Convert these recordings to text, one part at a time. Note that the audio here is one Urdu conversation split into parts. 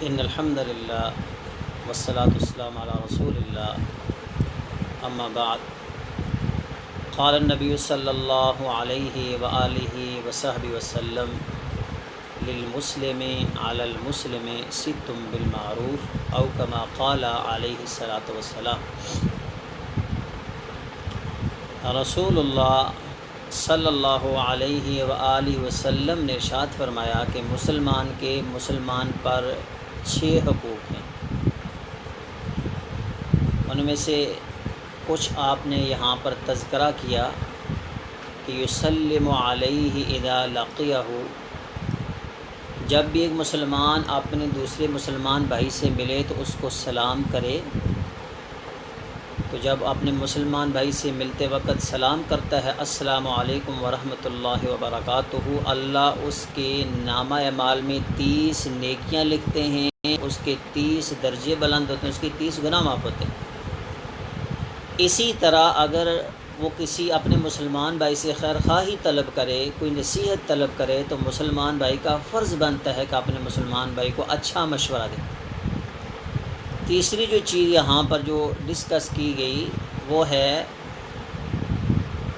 ان الحمد للہ والصلاة والسلام علی رسول اللہ اما بعد قال النبی صلی اللہ علیہ وآلہ وصحبہ وسلم للمسلم علی المسلم ست بالمعروف او کما قال علیہ الصلاۃ والسلام۔ رسول اللہ صلی اللہ علیہ وآلہ وسلم نے ارشاد فرمایا کہ مسلمان کے مسلمان پر 6 حقوق ہیں۔ ان میں سے کچھ آپ نے یہاں پر تذکرہ کیا کہ یسلم علیہ اذا لقیہ، جب بھی ایک مسلمان اپنے دوسرے مسلمان بھائی سے ملے تو اس کو سلام کرے۔ تو جب اپنے مسلمان بھائی سے ملتے وقت سلام کرتا ہے السلام علیکم ورحمۃ اللہ وبرکاتہ، اللہ اس کے نامہ اعمال میں 30 نیکیاں لکھتے ہیں، اس کے 30 درجے بلند ہوتے ہیں، اس کے 30 گناہ معاف ہوتے ہیں۔ اسی طرح اگر وہ کسی اپنے مسلمان بھائی سے خیر خواہی طلب کرے، کوئی نصیحت طلب کرے، تو مسلمان بھائی کا فرض بنتا ہے کہ اپنے مسلمان بھائی کو اچھا مشورہ دے۔ تیسری جو چیز یہاں پر جو ڈسکس کی گئی وہ ہے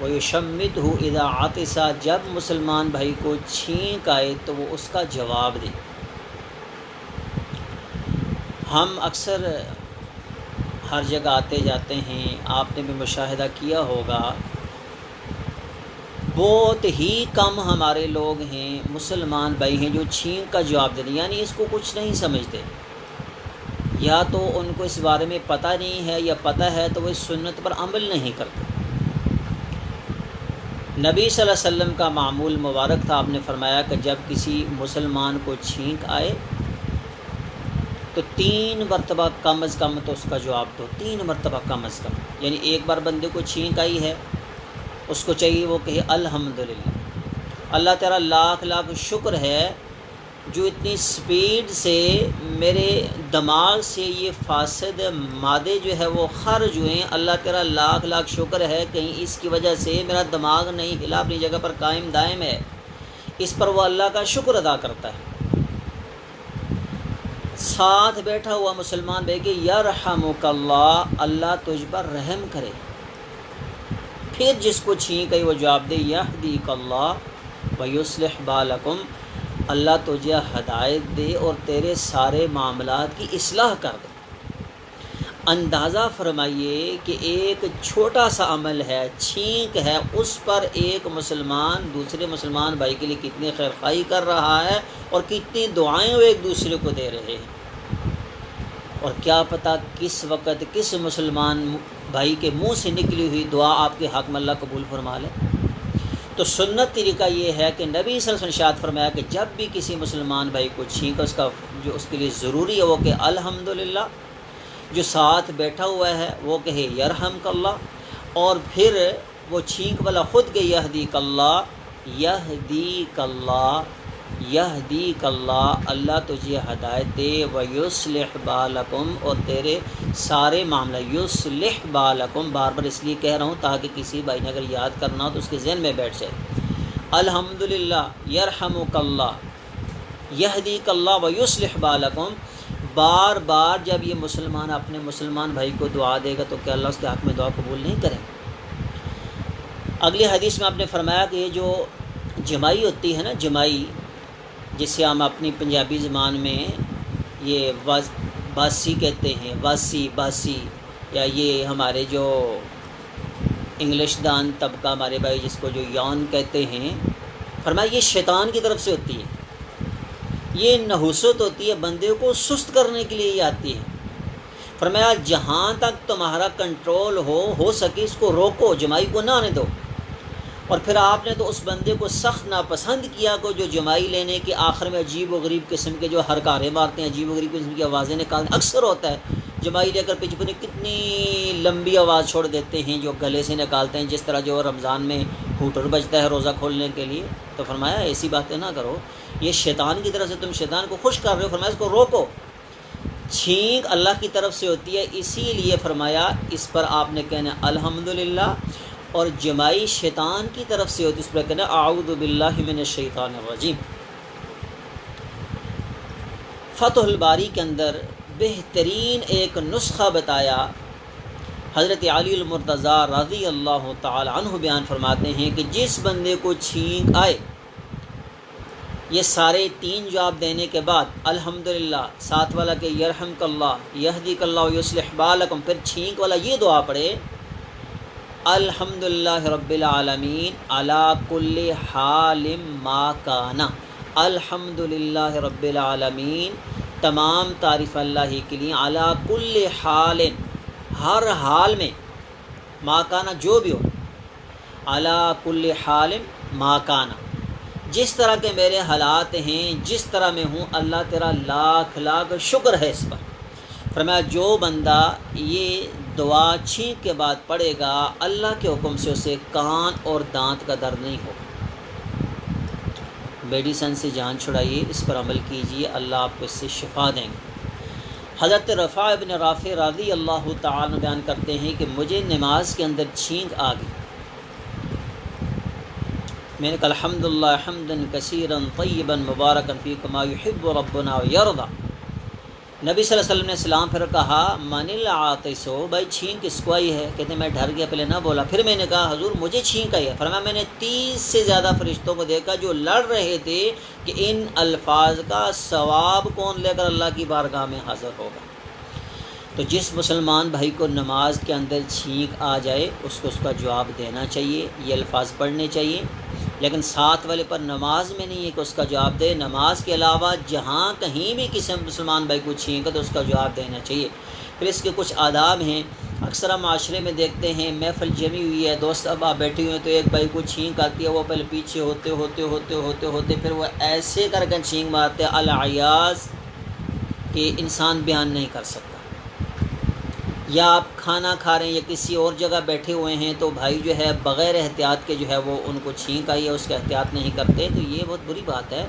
وَيُشَمِّتْهُ إِذَا عَطِسَ، جب مسلمان بھائی کو چھینک آئے تو وہ اس کا جواب دے۔ ہم اکثر ہر جگہ آتے جاتے ہیں، آپ نے بھی مشاہدہ کیا ہوگا، بہت ہی کم ہمارے لوگ ہیں مسلمان بھائی ہیں جو چھینک کا جواب دیں، یعنی اس کو کچھ نہیں سمجھتے، یا تو ان کو اس بارے میں پتہ نہیں ہے، یا پتہ ہے تو وہ اس سنت پر عمل نہیں کرتے۔ نبی صلی اللہ علیہ وسلم کا معمول مبارک تھا، آپ نے فرمایا کہ جب کسی مسلمان کو چھینک آئے تو 3 مرتبہ کم از کم تو اس کا جواب دو، 3 مرتبہ کم از کم، یعنی ایک بار بندے کو چھینک آئی ہے، اس کو چاہیے وہ کہے الحمدللہ، اللہ تعالیٰ لاکھ لاکھ شکر ہے جو اتنی سپیڈ سے میرے دماغ سے یہ فاسد مادے جو ہے وہ خارج ہوئے ہیں، اللہ تعالیٰ لاکھ لاکھ شکر ہے، کہیں اس کی وجہ سے میرا دماغ نہیں ہلا، اپنی جگہ پر قائم دائم ہے، اس پر وہ اللہ کا شکر ادا کرتا ہے۔ ساتھ بیٹھا ہوا مسلمان بھائی کہ یرحمک اللہ، اللہ تجھ پر رحم کرے۔ پھر جس کو چھینک گئی وہ جواب دے یہدیک اللہ ویصلح بالکم، اللہ تجھے ہدایت دے اور تیرے سارے معاملات کی اصلاح کر دے۔ اندازہ فرمائیے کہ ایک چھوٹا سا عمل ہے، چھینک ہے، اس پر ایک مسلمان دوسرے مسلمان بھائی کے لیے کتنی خیر خواہی کر رہا ہے اور کتنی دعائیں وہ ایک دوسرے کو دے رہے ہیں، اور کیا پتہ کس وقت کس مسلمان بھائی کے منہ سے نکلی ہوئی دعا آپ کے حق میں اللہ قبول فرما لے۔ تو سنت طریقہ یہ ہے کہ نبی صلی اللہ علیہ وسلم نے ارشاد فرمایا کہ جب بھی کسی مسلمان بھائی کو چھینک، اس کا جو اس کے لیے ضروری ہے وہ کہ الحمدللہ، جو ساتھ بیٹھا ہوا ہے وہ کہے یرحمک اللہ، اور پھر وہ چھینک والا خود کہ یہدیک اللہ، یہدیک اللہ، یہدیک اللہ، اللہ تجھے ہدایت دے، ویصلح بالکم، اور تیرے سارے معاملہ، یصلح بالکم بار بار اس لیے کہہ رہا ہوں تاکہ کسی بھائی نے اگر یاد کرنا ہو تو اس کے ذہن میں بیٹھ جائے۔ الحمدللہ، یرحمک اللہ، یہدیک اللہ، ویصلح بالکم، بار بار جب یہ مسلمان اپنے مسلمان بھائی کو دعا دے گا تو کیا اللہ اس کے حق میں دعا قبول نہیں کرے؟ اگلی حدیث میں آپ نے فرمایا کہ یہ جو جمائی ہوتی ہے نا، جمائی جسے ہم اپنی پنجابی زبان میں یہ باسی کہتے ہیں، باسی، یا یہ ہمارے جو انگلش دان طبقہ ہمارے بھائی جس کو جو یون کہتے ہیں، فرمایا یہ شیطان کی طرف سے ہوتی ہے، یہ نحوست ہوتی ہے، بندے کو سست کرنے کے لیے یہ آتی ہے۔ فرمایا جہاں تک تمہارا کنٹرول ہو سکے اس کو روکو، جمائی کو نہ آنے دو۔ اور پھر آپ نے تو اس بندے کو سخت ناپسند کیا کو جو جمائی لینے کے آخر میں عجیب و غریب قسم کے جو ہرکارے مارتے ہیں، عجیب و غریب قسم کی آوازیں نکالتے ہیں، اکثر ہوتا ہے جمائی لے کر پیچھے پہ کتنی لمبی آواز چھوڑ دیتے ہیں جو گلے سے نکالتے ہیں، جس طرح جو رمضان میں ہوٹر بجتا ہے روزہ کھولنے کے لیے۔ تو فرمایا ایسی باتیں نہ کرو، یہ شیطان کی طرف سے تم شیطان کو خوش کر رہے ہو، فرمایا اس کو روکو۔ چھینک اللہ کی طرف سے ہوتی ہے، اسی لیے فرمایا اس پر آپ نے کہنا الحمدللہ، اور جمائی شیطان کی طرف سے ہوتی ہے، اس پر کہنا اعوذ باللہ من الشیطان الرجیم۔ فتح الباری کے اندر بہترین ایک نسخہ بتایا، حضرت علی المرتضیٰ رضی اللہ تعالی عنہ بیان فرماتے ہیں کہ جس بندے کو چھینک آئے، یہ سارے 3 جواب دینے کے بعد الحمدللہ، ساتھ والا کہ یرحمک اللہ، یہدیک اللہ ویصلح بالکم، پھر چھینک والا یہ دعا پڑھے الحمدللہ رب العالمین علی کل حال ما کانا، الحمدللہ رب العالمین تمام تعریف اللہ ہی کے لیے، علی کل حال ہر حال میں، ما کانا جو بھی ہو، علی کل حال ما کانا جس طرح کے میرے حالات ہیں، جس طرح میں ہوں، اللہ تیرا لاکھ لاکھ شکر ہے اس پر۔ فرمایا جو بندہ یہ دعا چھینک کے بعد پڑھے گا، اللہ کے حکم سے اسے کان اور دانت کا درد نہیں ہوگا۔ میڈیسن سے جان چھڑائیے، اس پر عمل کیجیے، اللہ آپ کو اس سے شفا دیں گے۔ حضرت رفاع ابن رافع رضی اللہ تعالیٰ بیان کرتے ہیں کہ مجھے نماز کے اندر چھینک آ گئی، میں نے کہا الحمدللہ حمدا کثیرا طیبا مبارکا فی کما یحب ربنا ویرضا۔ نبی صلی اللہ علیہ وسلم نے سلام پھر کہا من العاطس، بھائی چھینک کس کو آئی ہے؟ کہتے ہیں میں ڈر گیا، پہلے نہ بولا، پھر میں نے کہا حضور مجھے چھینک آئی ہے۔ فرمایا میں نے 30 سے زیادہ فرشتوں کو دیکھا جو لڑ رہے تھے کہ ان الفاظ کا ثواب کون لے کر اللہ کی بارگاہ میں حاضر ہوگا۔ تو جس مسلمان بھائی کو نماز کے اندر چھینک آ جائے اس کا جواب دینا چاہیے، یہ الفاظ پڑھنے چاہیے، لیکن ساتھ والے پر نماز میں نہیں ہے کہ اس کا جواب دے، نماز کے علاوہ جہاں کہیں بھی کسی مسلمان بھائی کو چھینک تو اس کا جواب دینا چاہیے۔ پھر اس کے کچھ آداب ہیں، اکثر معاشرے میں دیکھتے ہیں محفل جمی ہوئی ہے، دوست احباب بیٹھے ہوئے ہیں تو ایک بھائی کو چھینک آتی ہے، وہ پہلے پیچھے ہوتے پھر وہ ایسے کر کے چھینک مارتے العیاذ کہ انسان بیان نہیں کر سکتا۔ یا آپ کھانا کھا رہے ہیں یا کسی اور جگہ بیٹھے ہوئے ہیں تو بھائی جو ہے بغیر احتیاط کے جو ہے وہ ان کو چھینک آئی ہے، اس کا احتیاط نہیں کرتے، تو یہ بہت بری بات ہے۔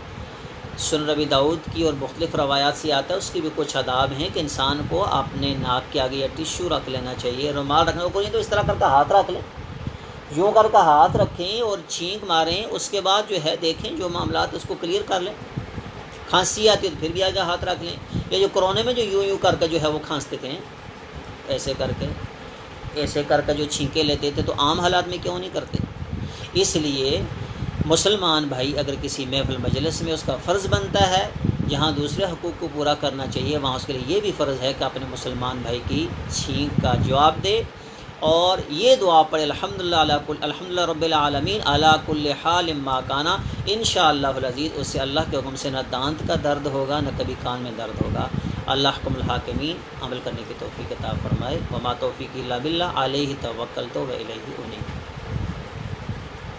سنن ابی داؤد کی اور مختلف روایات سے آتا ہے، اس کی بھی کچھ آداب ہیں کہ انسان کو اپنے ناک کے آگے یا ٹیشو رکھ لینا چاہیے، رومال رکھنا کو نہیں تو اس طرح کر کے ہاتھ رکھ لیں، یوں کر کے ہاتھ رکھیں اور چھینک ماریں، اس کے بعد جو ہے دیکھیں جو معاملات اس کو کلیئر کر لیں۔ کھانسی آتی ہے تو پھر بھی آگے ہاتھ رکھ لیں، یا جو کورونے میں جو یوں کر کے جو ہے وہ کھانستے تھے، ایسے کر کے جو چھینکے لیتے تھے، تو عام حالات میں کیوں نہیں کرتے؟ اس لیے مسلمان بھائی اگر کسی محفل مجلس میں، اس کا فرض بنتا ہے جہاں دوسرے حقوق کو پورا کرنا چاہیے وہاں اس کے لیے یہ بھی فرض ہے کہ اپنے مسلمان بھائی کی چھینک کا جواب دے اور یہ دعا پڑھے الحمدللہ رب العالمین علی کل حال ما کانا، انشاءاللہ العزیز اس سے اللہ کے حکم سے نہ دانت کا درد ہوگا نہ کبھی کان میں درد ہوگا۔ اللہ حکم الحاکمین عمل کرنے کی توفیق عطا فرمائے۔ وما توفیقی الا باللہ علیہ توکلت و الیہ انیب۔